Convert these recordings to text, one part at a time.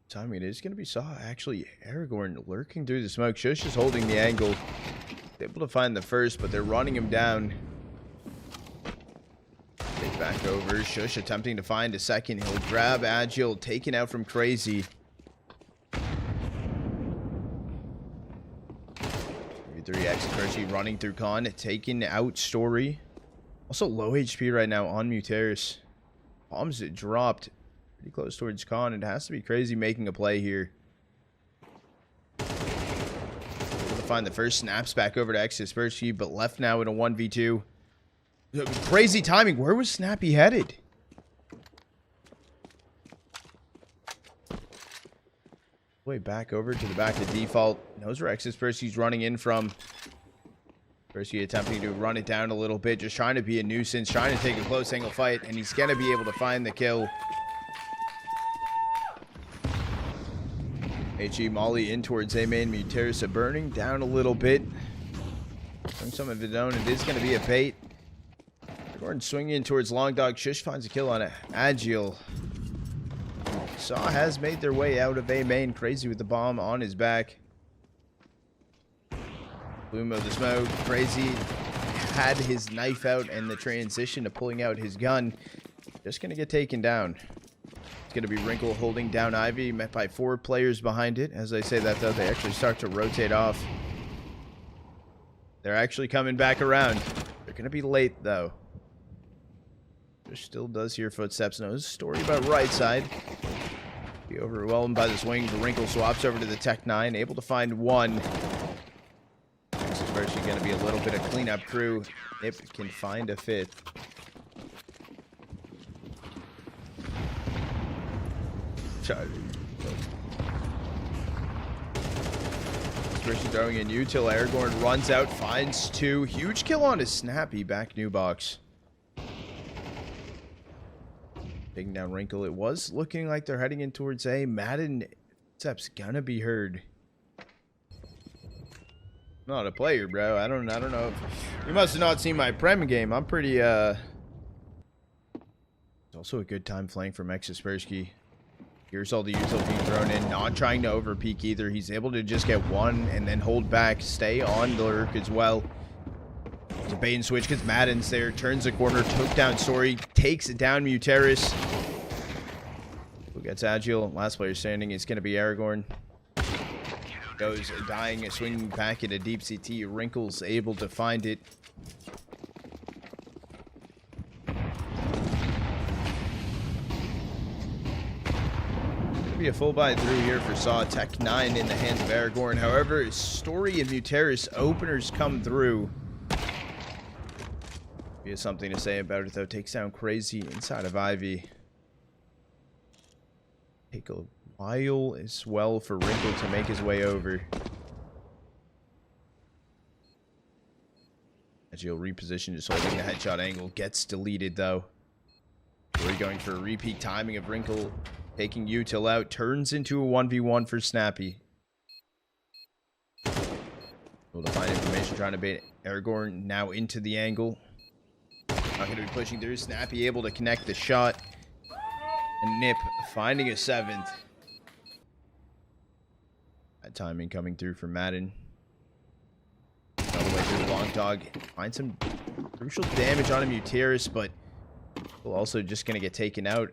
Timing, it is going to be Saw. Actually, Aragorn lurking through the smoke. Shush is holding the angle. Able to find the first, but they're running him down. Take back over. Shush attempting to find a second. He'll grab Agile, taken out from Crazy. 3x Crazy running through Con, taking out Story. Also low HP right now on Muteris. Bombs dropped pretty close towards Con. It has to be Crazy making a play here. Able to find the first, snaps back over to Kaspersky, but left now in a 1v2. Crazy timing. Where was Snappy headed? Way back over to the back of default. Knows where Kaspersky's running in from. Persky attempting to run it down a little bit, just trying to be a nuisance, trying to take a close angle fight, and he's going to be able to find the kill. HE Molly in towards A main. Muteris burning down a little bit. Doing some of his own. It is going to be a bait. Gordon swinging in towards Long Dog. Shush finds a kill on it. Agile. Saw has made their way out of A main. Crazy with the bomb on his back. Bloom of the smoke. Crazy had his knife out and the transition to pulling out his gun. Just going to get taken down. It's going to be Wrinkle holding down Ivy, met by 4 players behind it. As I say that, though, they actually start to rotate off. They're actually coming back around. They're going to be late, though. There still does hear footsteps. No story about right side. Be overwhelmed by the swing. The Wrinkle swaps over to the Tech 9. Able to find one. This is actually going to be a little bit of cleanup crew. If it can find a fifth. Especially throwing in util. Aragorn runs out, finds 2. Huge kill on his Snappy back new box. Taking down Wrinkle. It was looking like they're heading in towards A. Madden steps gonna be heard. Not a player, bro. I don't know. You must have not seen my Prem game. I'm pretty It's also a good time flank from Kaspersky. Here's all the util being thrown in. Not trying to overpeak either. He's able to just get one and then hold back. Stay on the lurk as well. It's a bait and switch because Madden's there. Turns the corner. Took down Story. Takes it down Muteris. Who gets Agile? Last player standing is going to be Aragorn. Goes dying, swinging back into deep CT. Wrinkle's able to find it. Gonna be a full buy through here for Saw. Tech 9 in the hands of Aragorn. However, Story and Muteris openers come through. He has something to say about it, though. Takes down Crazy inside of Ivy. Take a while as well for Wrinkle to make his way over. Agile reposition, just holding the headshot angle. Gets deleted, though. We're going for a repeat timing of Wrinkle. Taking util out. Turns into a 1v1 for Snappy. Able to find information, trying to bait Aragorn now into the angle. Not going to be pushing through. Snappy able to connect the shot. And Nip finding a 7th. That timing coming through for Madden. All the way through the Long Dog. Find some crucial damage on him, Muteris, but we're also just going to get taken out.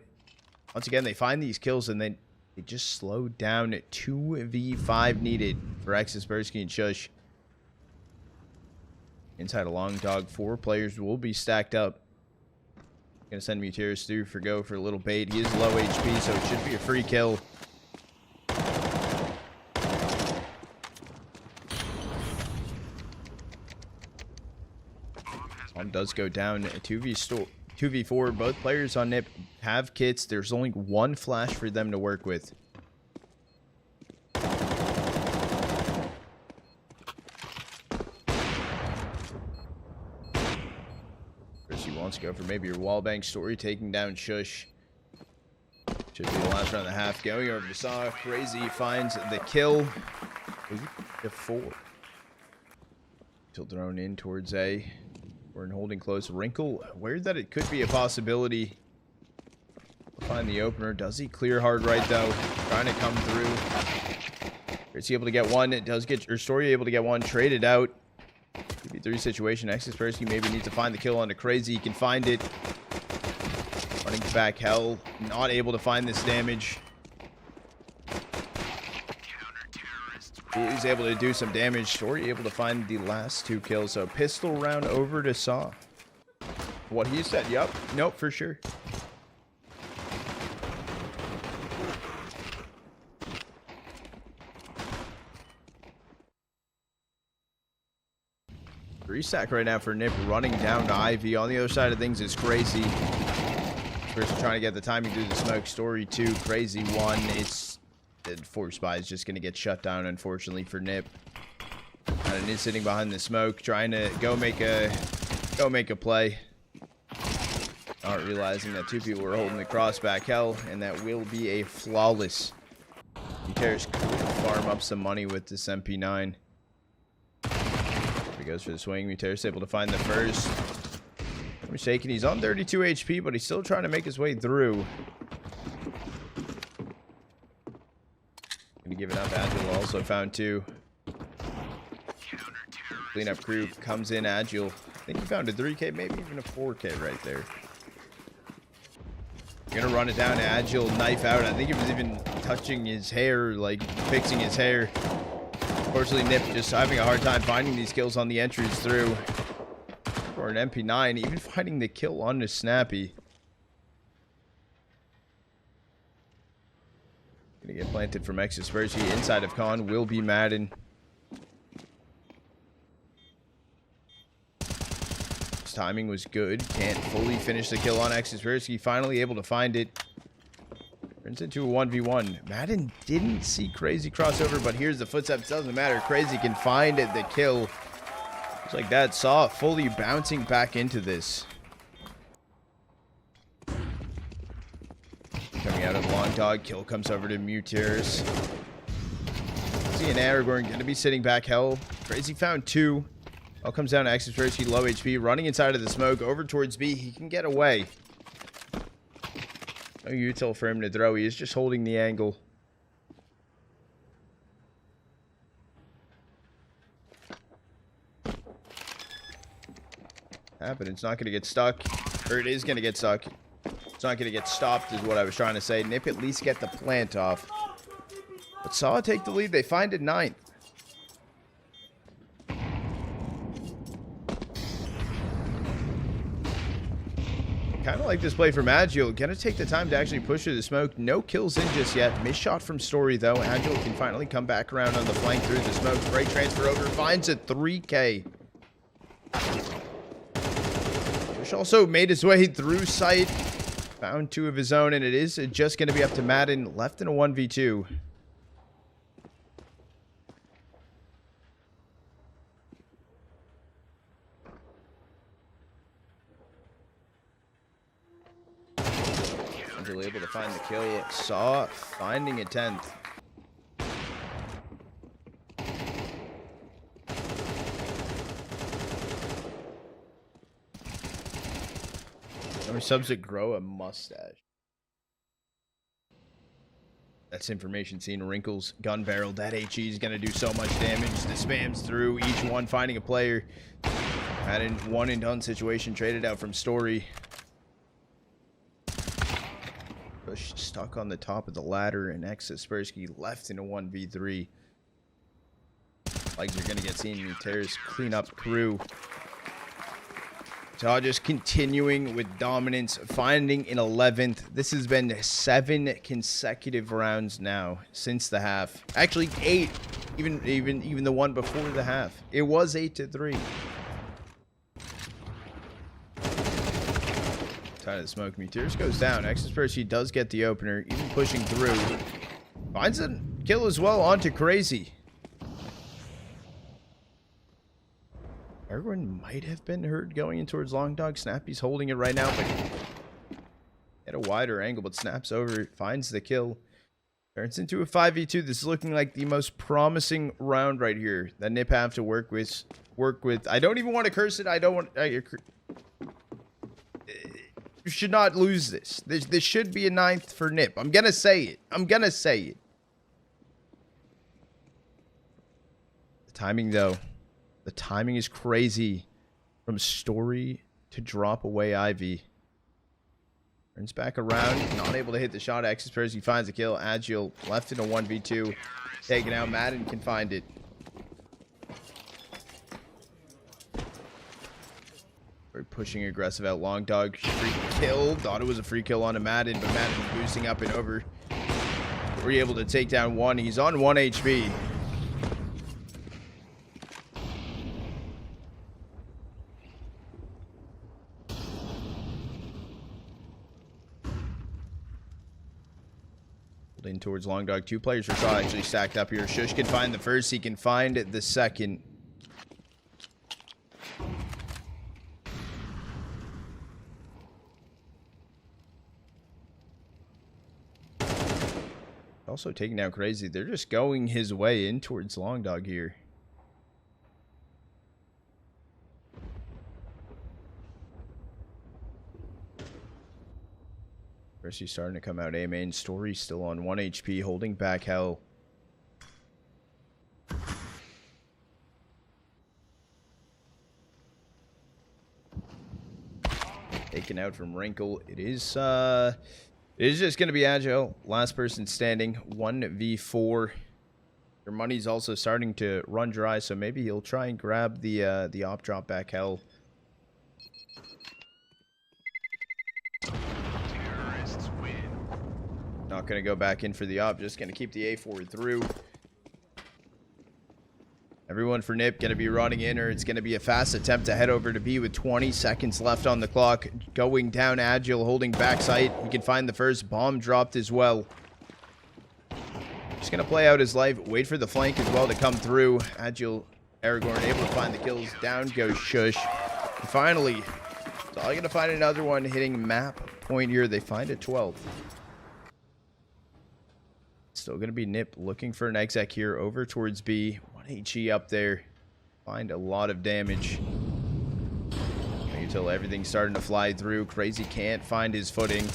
Once again, they find these kills and then they just slow down. 2v5 needed for Kaspersky and Shush. Inside a Long Dog, 4 players will be stacked up. Gonna send Muteris through for go for a little bait. He is low HP, so it should be a free kill. Bomb does go down. 2v4. Both players on Nip have kits. There's only 1 flash for them to work with. Wants to go for maybe your wallbang. Story taking down Shush. Should be the last round and a half. Going over to Saw. Crazy finds the kill. 8-4. Still thrown in towards A. We're in holding close. Wrinkle. Weird that it could be a possibility. find the opener. Does he clear hard right, though? Trying to come through. Is he able to get one? It does get, or Story able to get one. Traded out. 3 situation. Kaspersky maybe needs to find the kill onto Crazy. He can find it. Running back Hell. Not able to find this damage. He's able to do some damage. Story able to find the last 2 kills. So pistol round over to Saw. What he said. Yup. Nope, for sure. Resack right now for Nip, running down to Ivy. On the other side of things is Crazy. First trying to get the timing through the smoke. Story 2, Crazy 1. It's the Force Spy is just going to get shut down, unfortunately, for Nip. And is sitting behind the smoke, trying to go make a play. Not realizing that 2 people were holding the cross back Hell, and that will be a flawless. Muteris could farm up some money with this MP9. He goes for the swing. Muteris able to find the first. I'm mistaken. He's on 32 HP, but he's still trying to make his way through. Gonna give it up. Agile also found 2. Cleanup crew comes in. Agile. I think he found a 3K, maybe even a 4K right there. Gonna run it down. Agile, knife out. I think it was even touching his hair, like fixing his hair. Unfortunately, Nip just having a hard time finding these kills on the entries through. Or an MP9, even finding the kill on the Snappy. Gonna get planted from Kaspersky. Inside of Con will be Madden. His timing was good. Can't fully finish the kill on Kaspersky. Finally able to find it. Turns into a 1v1. Madden didn't see Crazy crossover, but here's the footsteps. Doesn't matter. Crazy can find it, the kill. Just like that. Saw fully bouncing back into this. Coming out of the long dog. Kill comes over to Muteris. See an Aragorn going to be sitting back Hell. Crazy found 2. All comes down to Kaspersky, low HP. Running inside of the smoke. Over towards B. He can get away. No util for him to throw. He is just holding the angle. But it's not going to get stuck. Or it is going to get stuck. It's not going to get stopped is what I was trying to say. Nip at least get the plant off. But Saw take the lead. They find it 9th. Kind of like this play from Agile. Gonna take the time to actually push through the smoke. No kills in just yet. Missed shot from Story, though. Agile can finally come back around on the flank through the smoke. Great transfer over. Finds a 3K. Bush also made his way through sight. Found 2 of his own, and it is just going to be up to Madden. Left in a 1v2. Able to find the kill. Saw finding a 10th. Or subs that grow a mustache. That's information seen. Wrinkles, gun barrel. That HE is going to do so much damage. The spams through each one, finding a player. Had a one and done situation. Traded out from Story. Bush stuck on the top of the ladder, and Kaspersky left in a 1v3. Like you're going to get seen. Muteris clean up crew. So just continuing with dominance, finding an 11th. This has been 7 consecutive rounds now since the half. Actually 8, even the one before the half. It was 8-3. Side of the smoke. Muteris goes down. Kaspersky does get the opener, even pushing through. Finds a kill as well onto Crazy. Aragorn might have been hurt going in towards Long Dog. Snappy's holding it right now, but at a wider angle, but snaps over, finds the kill. Turns into a 5v2. This is looking like the most promising round right here that Nip have to work with. I don't even want to curse it. I don't want... You should not lose this. This should be a 9th for Nip. I'm gonna say it. I'm gonna say it. The timing, though. The timing is crazy. From Story to drop away Ivy. Turns back around. Not able to hit the shot. He finds the kill. Agile left in a 1v2. Taken out. Madden can find it. Very pushing aggressive out. Long Dog. Free kill. Thought it was a free kill on a Madden, but Madden boosting up and over. We're able to take down one. He's on 1 HP. In towards Long Dog. 2 players for Saw actually stacked up here. Shush can find the first. He can find the second. Also taking down Crazy. They're just going his way in towards Long Dog here. He's starting to come out A main. Story still on 1 HP, holding back Hell. Taken out from Wrinkle. It is just going to be Agile. Last person standing. 1v4. Your money's also starting to run dry, so maybe he'll try and grab the op drop back Hell. Not going to go back in for the op. Just going to keep the A forward through. Everyone for Nip going to be running in, or it's going to be a fast attempt to head over to B with 20 seconds left on the clock. Going down Agile, holding backside. He can find the first. Bomb dropped as well. Just going to play out his life. Wait for the flank as well to come through. Agile, Aragorn able to find the kills. Down goes Shush. And finally, they're going to find another one hitting map point here. They find a 12. Still going to be Nip looking for an exec here over towards B. 1 HE up there. Find a lot of damage. Until everything's starting to fly through. Crazy can't find his footing.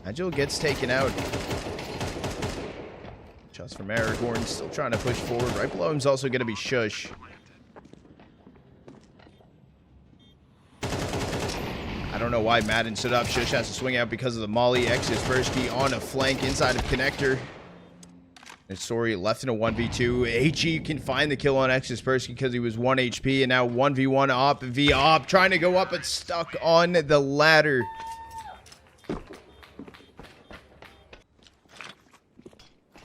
Agile gets taken out. Shots from Aragorn. Still trying to push forward. Right below him is also going to be Shush. I don't know why Madden stood up. Shush has to swing out because of the molly. Kaspersky on a flank inside of connector. And Story left in a 1v2. HE can find the kill on Kaspersky because he was 1 HP. And now 1v1 op v op. Trying to go up but stuck on the ladder.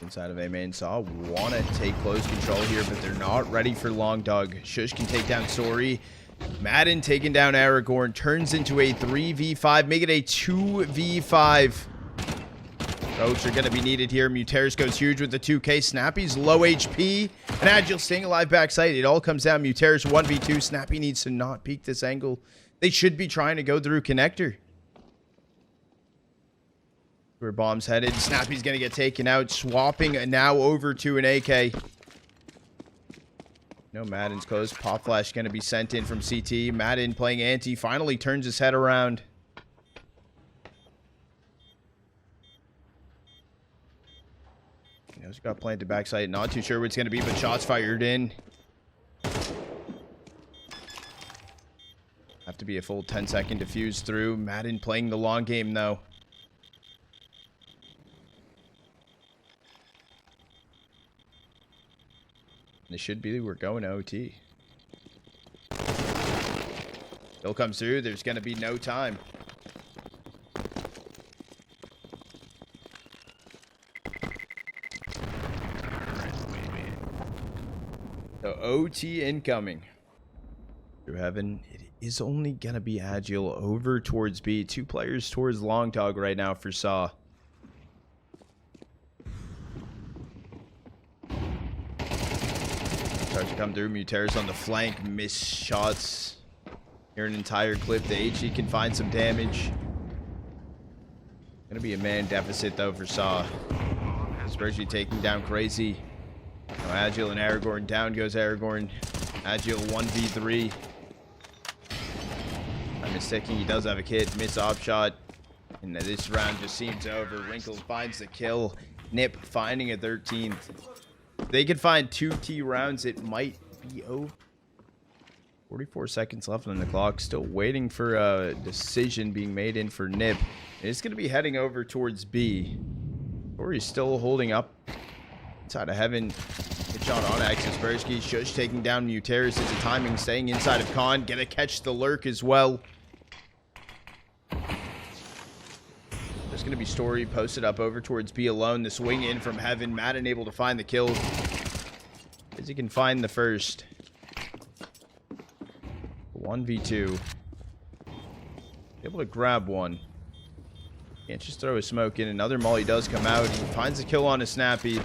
Inside of A main. Saw want to take close control here, but they're not ready for Long Dog. Shush can take down Story. Madden taking down Aragorn, turns into a 3v5, make it a 2v5. Rogues are going to be needed here. Muteris goes huge with the 2k. Snappy's low HP, and Agile staying alive backside. It all comes down. Muteris 1v2. Snappy needs to not peek this angle. They should be trying to go through connector. Where bomb's headed. Snappy's going to get taken out. Swapping now over to an AK. No, Madden's close. Pop flash going to be sent in from CT. Madden playing anti. Finally turns his head around. He's got planted backside. Not too sure what it's going to be, but shots fired in. Have to be a full 10-second defuse through. Madden playing the long game, though. It should be we're going to OT. Still comes through. There's going to be no time. So OT incoming. Through heaven. It is only going to be Agile over towards B. 2 players towards Long Dog right now for Saw. Starts to come through. Muteris on the flank. Missed shots. Here an entire clip. The HE can find some damage. Gonna be a man deficit though for Saw. Especially taking down Crazy. Now Agile and Aragorn. Down goes Aragorn. Agile 1v3. is ticking. He does have a kit. Miss op shot. And this round just seems over. Wrinkle finds the kill. Nip finding a 13th. If they could find 2 T rounds, it might be over. 44 seconds left on the clock. Still waiting for a decision being made in for Nip. It's going to be heading over towards B. Or he's still holding up inside of heaven. Good shot on Kaspersky. Shush taking down Muteris. It's a timing, staying inside of Khan. Gonna catch the lurk as well. There's going to be Story posted up over towards B alone. The swing in from heaven. Madden able to find the kill. As he can find the first. 1v2. Able to grab one. Can't just throw a smoke in. Another molly does come out. He finds a kill on a snappy.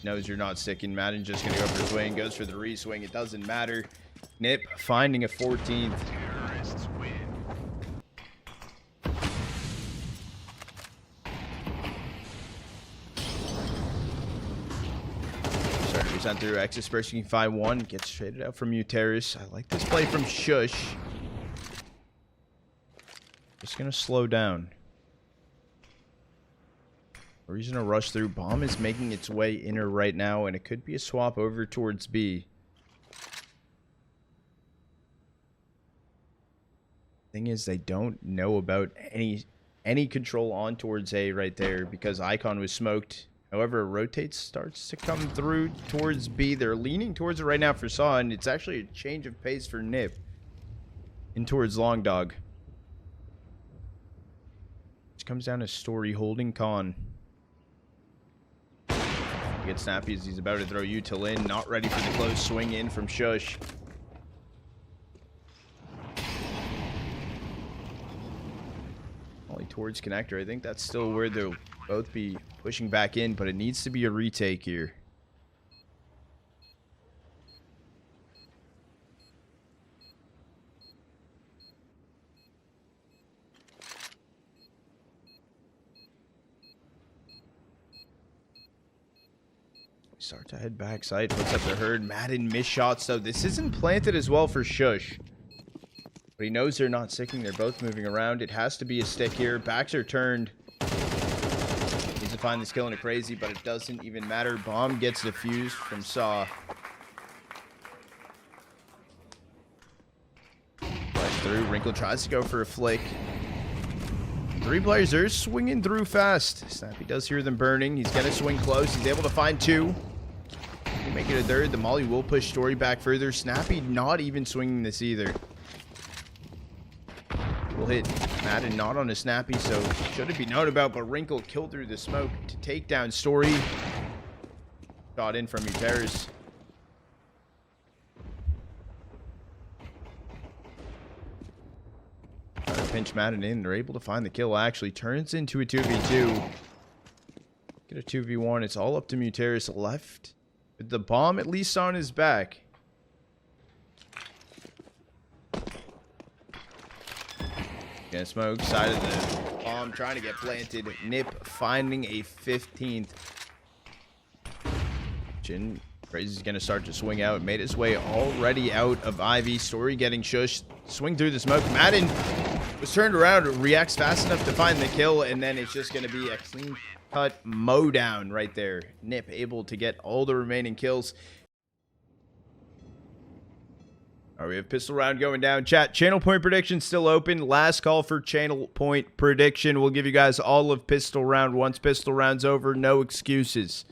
Knows you're not sticking. Madden just going to go for a swing. Goes for the re-swing. It doesn't matter. Nip finding a 14th. Sent through. Kaspersky can find one. Gets traded out from Muteris. I like this play from Shush. Just gonna slow down. Or he's gonna rush through. Bomb is making its way inner right now, and it could be a swap over towards B. Thing is, they don't know about any control on towards A right there because Icon was smoked. However, rotate starts to come through towards B. They're leaning towards it right now for Saw, and it's actually a change of pace for Nip. In towards Long Dog. Which comes down to Story holding Khan. He gets snappy as he's about to throw Util in. Not ready for the close swing in from Shush. Only towards connector. I think that's still where they'll both be pushing back in, but it needs to be a retake here. Start to head backside, puts up the herd. Madden missed shots, so this isn't planted as well for Shush. But he knows they're not sticking. They're both moving around. It has to be a stick here. Backs are turned. Needs to find this kill in a crazy, but it doesn't even matter. Bomb gets defused from Saw. Flash through. Wrinkle tries to go for a flick. 3 players are swinging through fast. Snappy does hear them burning. He's going to swing close. He's able to find 2. Make it a third. The molly will push Story back further. Snappy not even swinging this either. Will hit Madden not on a Snappy, so shouldn't be known about, but Wrinkle killed through the smoke to take down Story. Shot in from Muteris. Pinch Madden in. They're able to find the kill. Actually turns into a 2v2. Get a 2v1. It's all up to Muteris left. With the bomb at least on his back. Gonna smoke side of the bomb, trying to get planted. Nip finding a 15th. Jin Crazy's gonna start to swing out. Made his way already out of Ivy. Story getting shushed. Swing through the smoke. Madden was turned around, reacts fast enough to find the kill, and then it's just gonna be a clean cut mow down right there. Nip able to get all the remaining kills. All right, we have pistol round going down. Chat, channel point prediction still open. Last call for channel point prediction. We'll give you guys all of pistol round. Once pistol round's over, no excuses.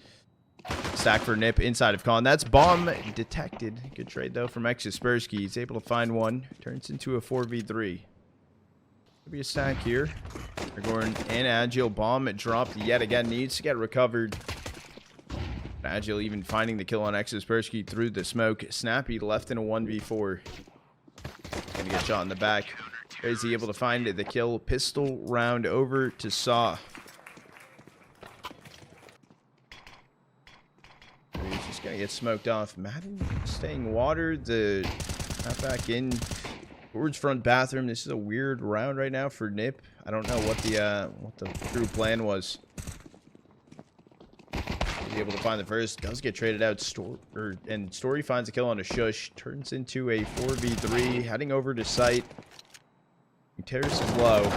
Stack for Nip inside of Con. That's bomb detected. Good trade though from Kaspersky. He's able to find one. Turns into a 4v3. Could be a stack here. They're going in Agile. Bomb dropped yet again. Needs to get recovered. Agile even finding the kill on Kaspersky through the smoke. Snappy left in a 1v4. Gonna get shot in the back. Is he able to find the kill? Pistol round over to Saw. He's just gonna get smoked off. Madden staying watered. The not back in towards front bathroom. This is a weird round right now for Nip. I don't know what the true plan was. able to find the first. Does get traded out. And Story finds a kill on a shush. Turns into a 4v3. Heading over to site. Muteris is low.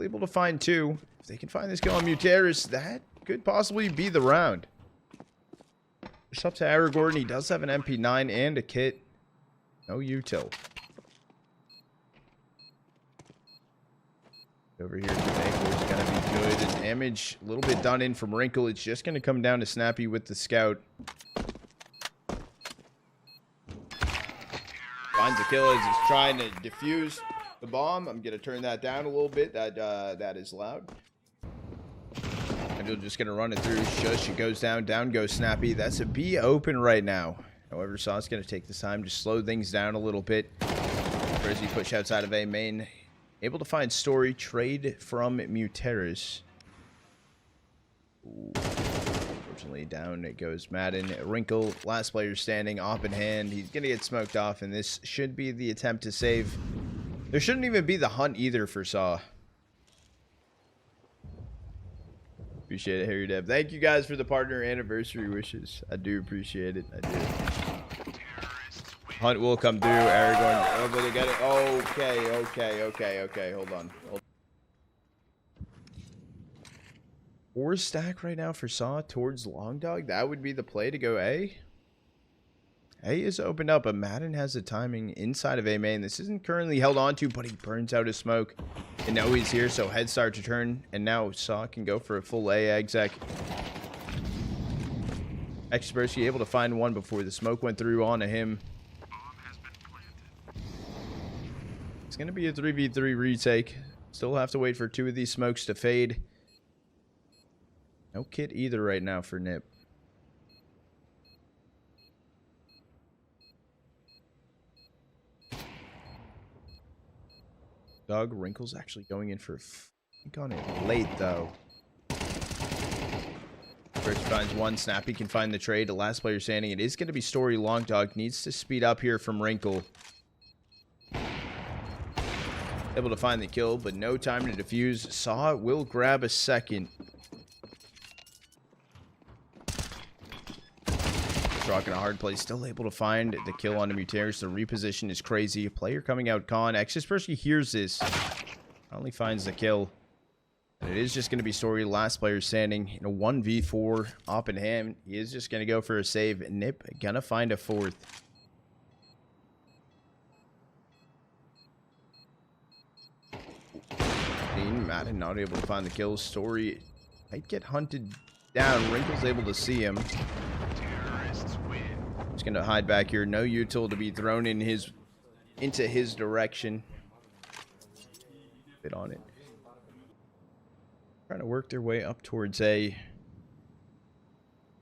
Able to find two. If they can find this kill on Muteris, that could possibly be the round. Push up to Aragorn. He does have an MP9 and a kit. No util. Over here, is going to be good. And damage a little bit done in from Wrinkle. It's just going to come down to Snappy with the scout. Finds a kill as he's trying to defuse the bomb. I'm going to turn that down a little bit. That is loud. And you're just going to run it through. Shush. It goes down. Down goes Snappy. That's a B open right now. However, Saw's going to take this time to slow things down a little bit. Frizzy push outside of A main. Able to find Story. Trade from Muteris. Unfortunately, down it goes Madden. Wrinkle, last player standing, op in hand. He's going to get smoked off, and this should be the attempt to save. There shouldn't even be the hunt either for Saw. Appreciate it, Harry Dev. Thank you guys for the partner anniversary wishes. I do appreciate it. I do. Hunt will come through. Aragorn. Oh, but they got it. Okay. Hold on. 4 stack right now for Saw towards Long Dog. That would be the play to go A. A is opened up, but Madden has the timing inside of A main. This isn't currently held on to, but he burns out his smoke. And now he's here, so head start to turn. And now Saw can go for a full A exec. Expertly able to find one before the smoke went through onto him. It's going to be a 3v3 retake. Still have to wait for 2 of these smokes to fade. No kit either right now for Nip. Doug Wrinkle's actually going in for a flank on it late, though. First finds one. Snappy can find the trade. The last player standing. It is going to be Story. Long Dog needs to speed up here from Wrinkle. Able to find the kill, but no time to defuse. Saw will grab a second. Rocking a hard play, still able to find the kill on the Muteris. The reposition is crazy. Player coming out con. Exispersky hears this. Only finds the kill. And it is just going to be Story, last player standing in a 1v4 op in hand. He is just going to go for a save. Nip gonna find a 4th. Madden not able to find the kill. Story might get hunted down. Wrinkle's able to see him. He's going to hide back here. No util to be thrown in into his direction. Bit on it. Trying to work their way up towards a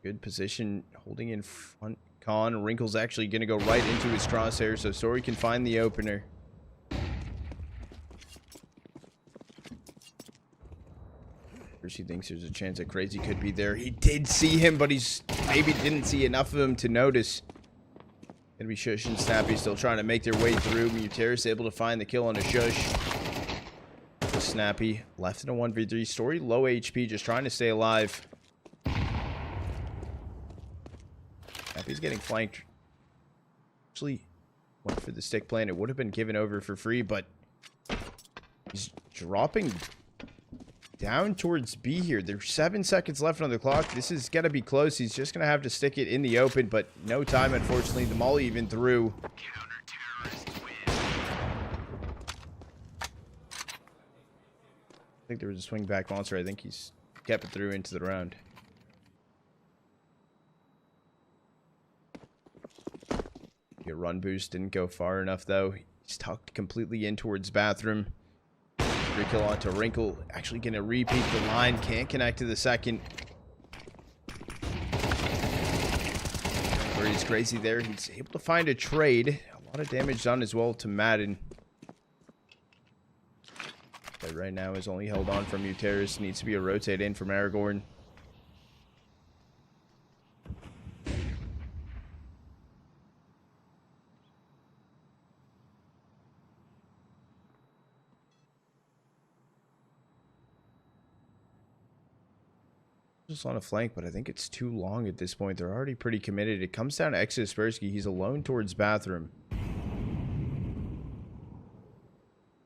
good position. Holding in front. Con. Wrinkle's actually going to go right into his crosshair, so Story can find the opener. He thinks there's a chance that Crazy could be there. He did see him, but he's maybe didn't see enough of him to notice. Gonna be Shush and Snappy still trying to make their way through. Muteris able to find the kill on a Shush. Snappy left in a 1v3. Story low HP, just trying to stay alive. Snappy's getting flanked. Actually went for the stick plan. It would have been given over for free, but he's dropping down towards B here. There's 7 seconds left on the clock. This is going to be close. He's just going to have to stick it in the open, but no time, unfortunately. The molly even through. I think there was a swing back monster. I think he's kept it through into the round. Your run boost didn't go far enough, though. He's tucked completely in towards bathroom. Kill onto Wrinkle. Actually going to repeat the line. Can't connect to the second. Where he's Crazy there. He's able to find a trade. A lot of damage done as well to Madden. But right now is only held on from Muteris. Needs to be a rotate in from Aragorn. Just on a flank, but I think it's too long at this point. They're already pretty committed. It comes down to Kaspersky. He's alone towards bathroom.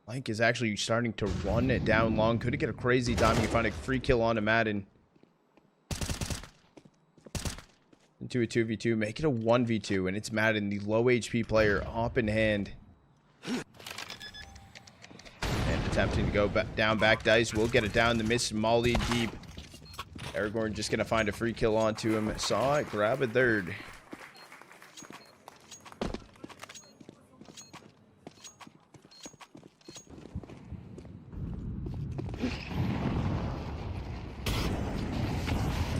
Flank is actually starting to run it down long. Could get a crazy time. You find a free kill on to Madden. Into a 2v2. Make it a 1v2. And it's Madden, the low HP player, up in hand. And attempting to go down back dice. Will get it down. The miss Molly deep. Aragorn just going to find a free kill onto him. Saw it. Grab a third.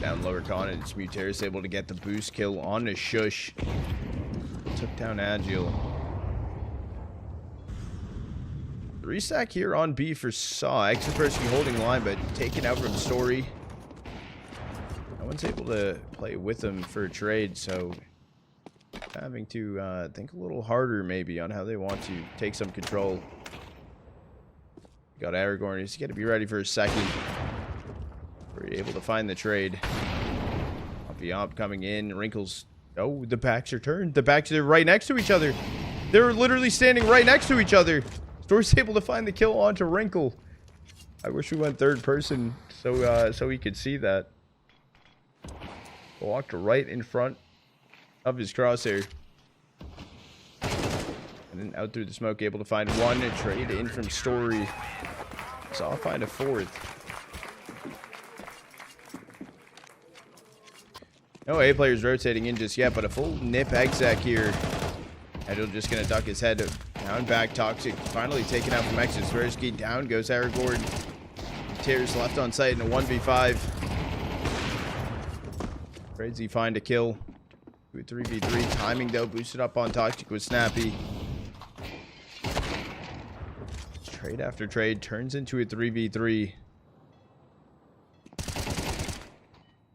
Down lower con, and it's Muteris able to get the boost kill on the Shush. Took down Agile. 3-stack here on B for Saw. Kaspersky holding line, but taken out from Story. No one's able to play with him for a trade, so having to think a little harder maybe on how they want to take some control. Got Aragorn. He's got to be ready for a second. We're able to find the trade. Yomp coming in. Wrinkles. Oh, the backs are turned. The backs are right next to each other. They're literally standing right next to each other. Story's able to find the kill onto Wrinkle. I wish we went third person so he could see that. Walked right in front of his crosshair. And then out through the smoke, able to find one. A trade in from Story. So I'll find a fourth. No A players rotating in just yet, but a full nip exec here. Agile just going to duck his head down back. Toxic finally taken out from Kaspersky. Down goes Aragorn. Tears left on site in a 1v5. Crazy find a kill. 3v3. Timing though boosted up on Toxic with Snappy. Trade after trade turns into a 3v3.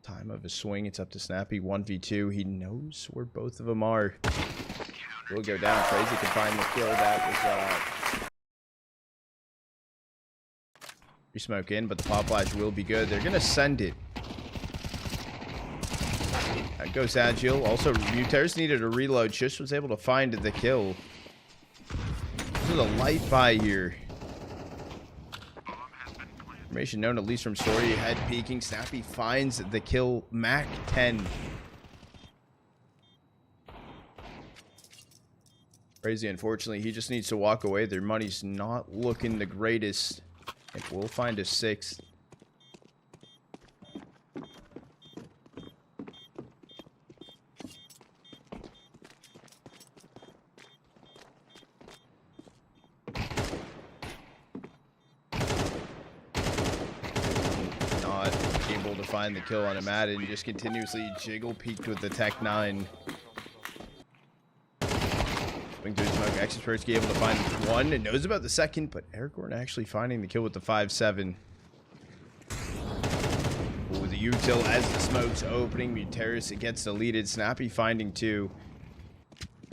Time of a swing. It's up to Snappy. 1v2. He knows where both of them are. Will go down. Crazy can find the kill. That was smoke in, but the pop flash will be good. They're gonna send it. That goes Agile. Also, Muteris needed a reload. Shush was able to find the kill. This is a light buy here. Information known at least from Story. Head peeking. Snappy finds the kill. Mac 10. Crazy, unfortunately, he just needs to walk away. Their money's not looking the greatest. And we'll find a sixth. Not able to find the kill on a Madden. Just continuously jiggle peeked with the Tech 9. Through the smoke, Kaspersky able to find one and knows about the second, but Aragorn actually finding the kill with the 5-7. With the util as the smoke's opening, Muteris it gets deleted. Snappy finding two.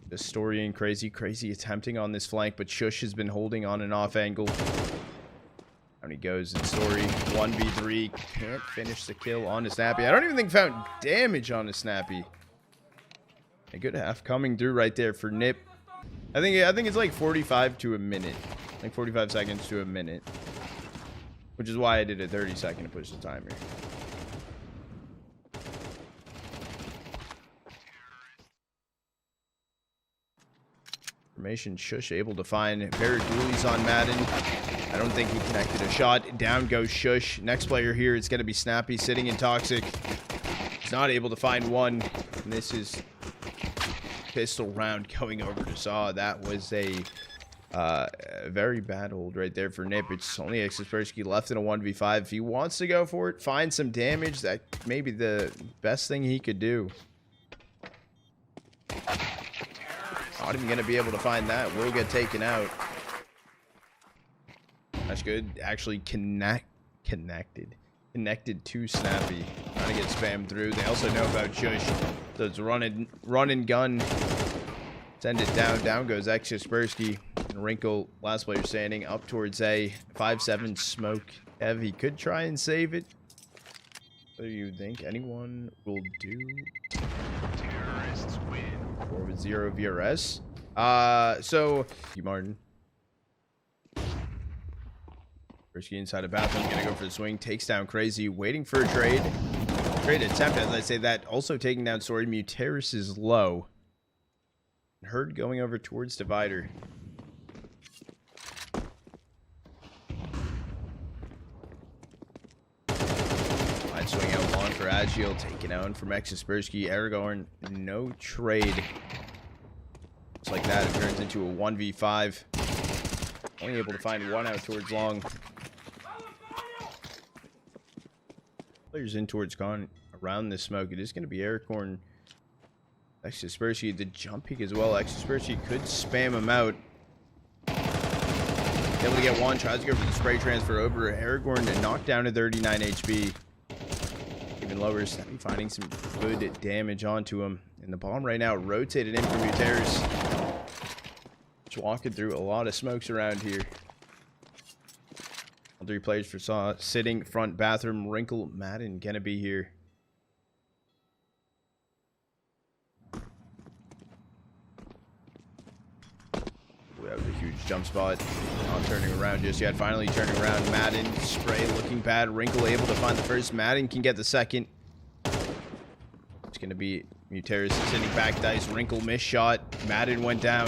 The Story and Crazy attempting on this flank, but Shush has been holding on an off angle. Down he goes in Story. 1v3 can't finish the kill on the Snappy. I don't even think found damage on the Snappy. A good half coming through right there for Nip. I think it's like 45 to a minute. Like 45 seconds to a minute. Which is why I did a 30-second to push the timer. Information Shush able to find Paradoolies on Madden. I don't think he connected a shot. Down goes Shush. Next player here is going to be Snappy sitting in Toxic. He's not able to find one. And this is pistol round going over to Saw. That was a very bad hold right there for Nip. It's only Kaspersky left in a 1v5. If he wants to go for it, find some damage, that may be the best thing he could do. Not even going to be able to find that. Will get taken out. That's good. Actually connected to Snappy. Trying to get spammed through. They also know about Shush. So it's run and gun. Send it down. Down goes Kaspersky. And Wrinkle, last player standing, up towards A. 5-7 smoke. Ev, he could try and save it. Whether you think anyone will do Terrorists win. 4 with 0 VRS. So Martin. Risky inside the bathroom, gonna go for the swing, takes down Crazy, waiting for a trade. Trade attempt, as I say that, also taking down Story. Muteris is low. Herd going over towards Divider. I'd swing out long for Agile, taken out from Exaspersky. Aragorn, no trade. Just like that, it turns into a 1v5. Only able to find one out towards long. Players in towards gone around the smoke. It is going to be Aragorn. Exaspersky, the jump peek as well. Exaspersky could spam him out. Able to get one, tries to go for the spray transfer over Aragorn and knocked down to 39 HP. Even lower, Snappy finding some good damage onto him. And the bomb right now rotated in for Muteris. Just walking through a lot of smokes around here. All 3 players for Saw sitting front bathroom. Wrinkle, Madden gonna be here. That was a huge jump spot. Not turning around just yet. Finally turning around. Madden, spray looking bad. Wrinkle able to find the first. Madden can get the second. It's going to be Muteris sitting back dice. Wrinkle missed shot. Madden went down.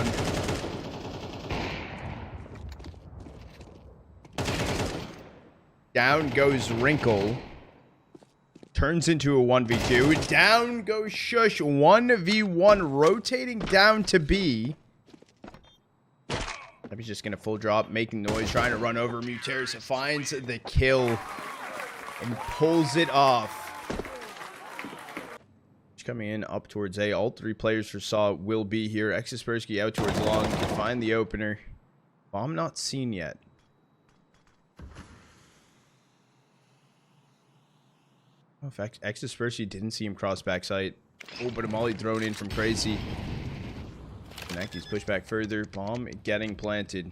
Down goes Wrinkle. Turns into a 1v2. Down goes Shush. 1v1 rotating down to B. He's just going to full drop, making noise, trying to run over. Muteris finds the kill and pulls it off. Coming in up towards A. All 3 players for Saw will be here. Exaspersky out towards long to find the opener. Bomb not seen yet. Oh, in fact, Exaspersky didn't see him cross backside. Oh, but a molly thrown in from Crazy. He's pushed back further. Bomb getting planted.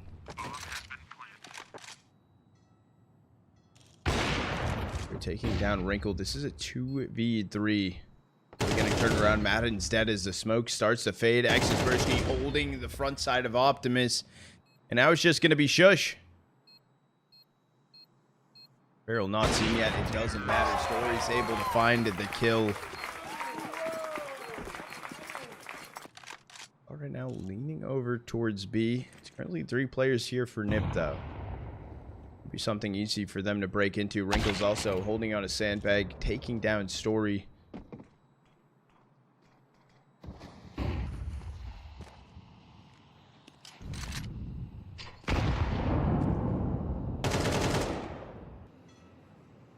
They're taking down Wrinkle. This is a 2v3. We're going to turn around. Madden's dead as the smoke starts to fade. Exaspersky holding the front side of Optimus. And now it's just going to be Shush. Barrel not seen yet. It doesn't matter. Story's able to find the kill. Right now leaning over towards B. It's currently 3 players here for Nip though. Be something easy for them to break into. Wrinkle's also holding on a sandbag, taking down Story.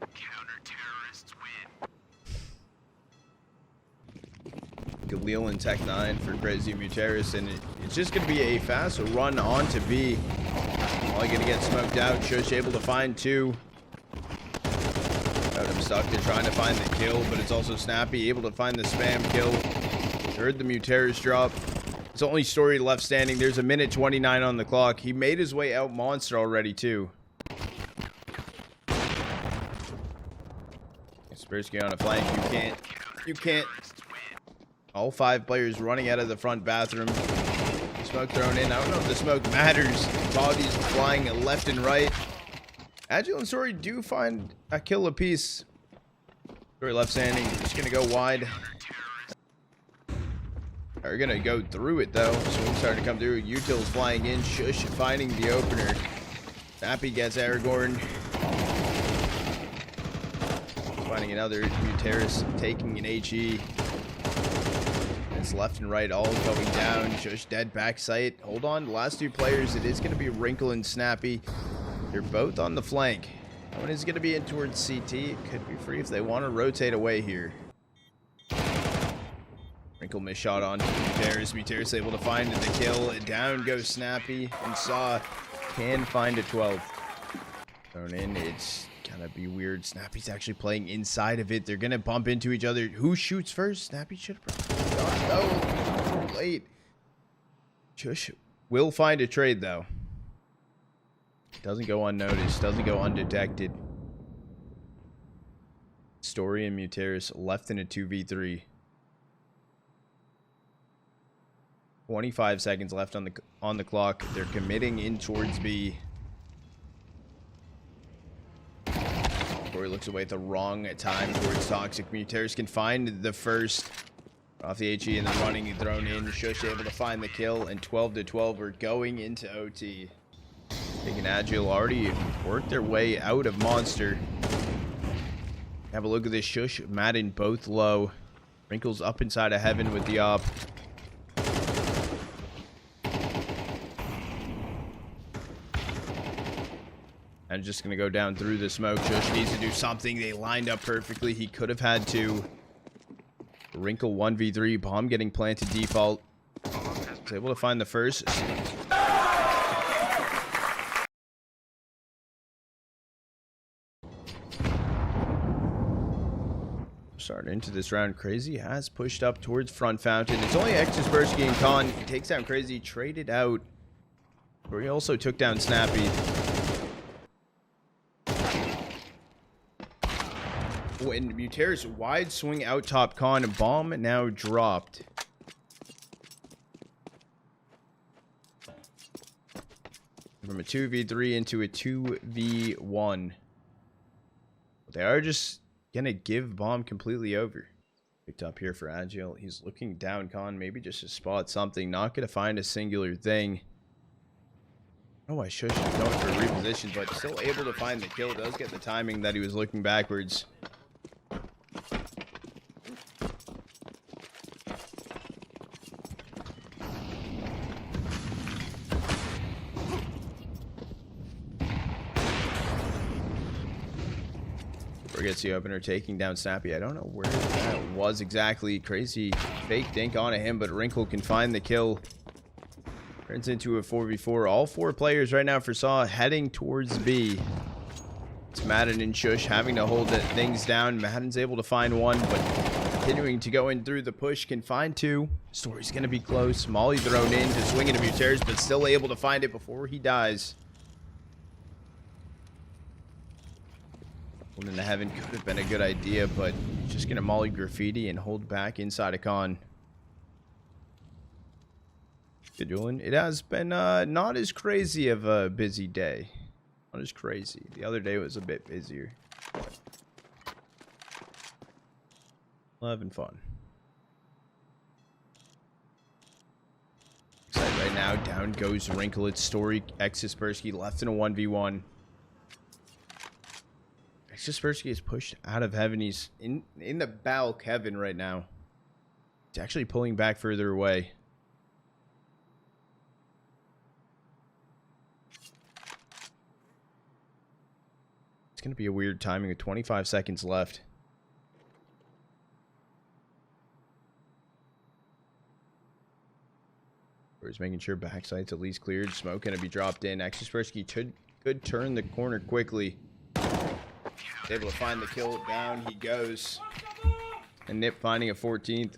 Counter-terrorists win. Galil and Tech 9 for Crazy Muteris, and it's just going to be a fast run on to B. Only going to get smoked out. Shush able to find 2. Got him stuck. They're trying to find the kill, but it's also Snappy able to find the spam kill. Heard the Muteris drop. It's only Story left standing. There's a minute 29 on the clock. He made his way out Monster already too. Spearsky on a flank. You can't. All 5 players running out of the front bathroom. Smoke thrown in. I don't know if the smoke matters. Bodies flying left and right. Agile and Story do find a kill apiece. Story left standing. Just going to go wide. They're going to go through it, though. Swing starting to come through. Util's flying in. Shush finding the opener. Snappy gets Aragorn. Finding another. Muteris taking an HE. It's left and right all going down. Shush dead back sight. Hold on. The last 2 players. It is going to be Wrinkle and Snappy. They're both on the flank. One is going to be in towards CT. It could be free if they want to rotate away here. Wrinkle missed shot on Muteris. Muteris able to find the kill. Down goes Snappy. And Saw can find a 12. Thrown in. It's gonna be weird. Snappy's actually playing inside of it. They're gonna bump into each other. Who shoots first? Snappy should have probably too late. Shush will find a trade though. Doesn't go unnoticed. Doesn't go undetected. Story and Muteris left in a 2v3. 25 seconds left on the clock. They're committing in towards B. Story looks away at the wrong time towards Toxic. Muteris can find the first off the HE and then running and thrown in. Shush able to find the kill, and 12-12. We're going into OT. Big and Agile already worked their way out of Monster. Have a look at this. Shush, Madden both low. Wrinkles up inside of Heaven with the op. And just going to go down through the smoke. Shush needs to do something. They lined up perfectly. He could have had to. Wrinkle 1v3. Bomb getting planted default. Was able to find the first. Starting into this round, Crazy has pushed up towards front fountain. It's only Xspersky and Khan. He takes down Crazy, traded out. Where he also took down Snappy. When Muteris wide swing out top Khan, bomb now dropped. From a 2v3 into a 2v1. They are just gonna give bomb completely over. Picked up here for Agile. He's looking down Khan, maybe just to spot something. Not gonna find a singular thing. Oh, I should have going for a reposition, but still able to find the kill. Does get the timing that he was looking backwards. Gets the opener, taking down Snappy. I don't know where that was exactly. Crazy fake dink onto him, but Wrinkle can find the kill. Turns into a 4v4. All four players right now for Saw heading towards B. It's Madden and Shush having to hold things down. Madden's able to find one, but continuing to go in through the push, can find two. Story's going to be close. Molly thrown in to swing into Muteris, but still able to find it before he dies. One into Heaven could have been a good idea, but just going to Molly Graffiti and hold back inside of Khan. Scheduling. It has been not as crazy of a busy day. Not as crazy. The other day was a bit busier. Having fun. Excited right now. Down goes Wrinkle. It's Story. Xspersky left in a 1v1. Xspersky is pushed out of Heaven. He's in the balk Heaven right now. He's actually pulling back further away. It's going to be a weird timing with 25 seconds left. He's making sure backside's at least cleared. Smoke going to be dropped in. Xspersky could turn the corner quickly. Able to find the kill. Down he goes. And Nip finding a 14th.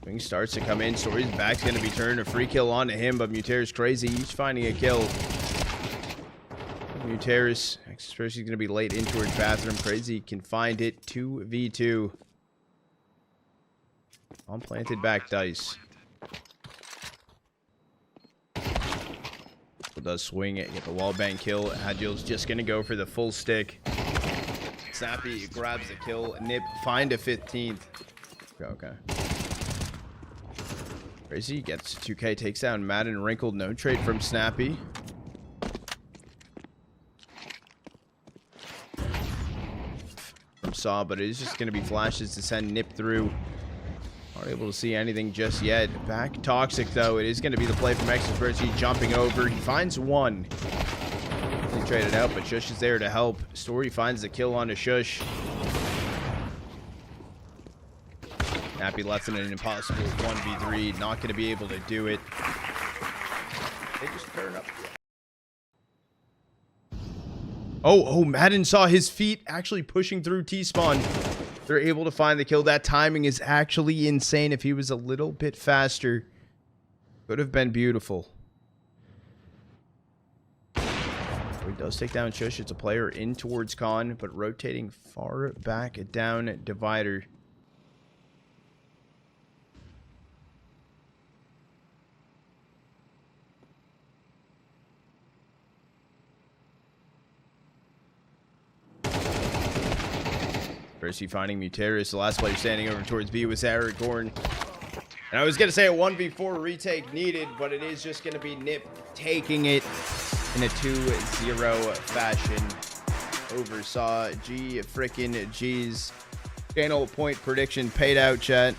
Wing starts to come in. Story's back's going to be turned. A free kill onto him, but Muteris Crazy. He's finding a kill. Muteris. Xspersky's going to be late in towards bathroom. Crazy can find it. 2v2. On planted back dice. Does swing it, get the wallbang kill. Agile's just gonna go for the full stick. Snappy grabs the kill. Nip find a 15th. Okay. Crazy gets 2k, takes down Madden. Wrinkled, no trade from Snappy. From Saw, but it is just gonna be flashes to send Nip through. Not able to see anything just yet. Back Toxic, though. It is going to be the play from Xspersky jumping over. He finds one. He traded out, but Shush is there to help. Story finds the kill on a Shush. Happy left in an impossible 1v3. Not going to be able to do it. They just turn up. Oh, Madden saw his feet actually pushing through T-spawn. They're able to find the kill. That timing is actually insane. If he was a little bit faster, could have been beautiful. he does take down Shush. It's a player in towards Con, but rotating far back down Divider. Percy finding Muteris. The last player standing over towards B was Aragorn. And I was going to say a 1v4 retake needed, but it is just going to be Nip taking it in a 2-0 fashion over Saw. Frickin' G's. Channel point prediction paid out, chat.